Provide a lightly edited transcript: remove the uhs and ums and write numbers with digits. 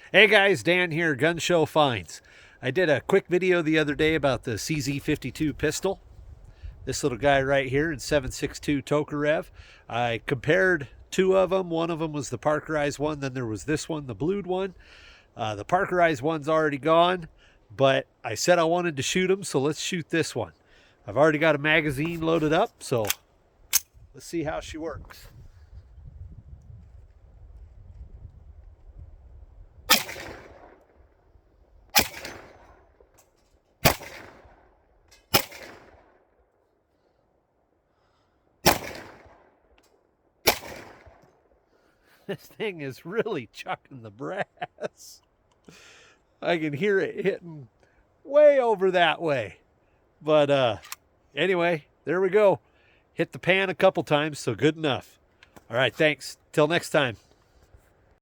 Hey guys, Dan here, Gun Show Finds. I did a quick video the other day about the CZ52 pistol. This little guy right here in 7.62 Tokarev. I compared two of them. One of them was the Parkerized one, then there was this one, the blued one. The Parkerized one's already gone, but I said I wanted to shoot them, so let's shoot this one. I've already got a magazine loaded up, so let's see how she works. This thing is really chucking the brass. I can hear it hitting way over that way. But anyway, there we go. Hit the pan a couple times, so good enough. All right, thanks. Till next time.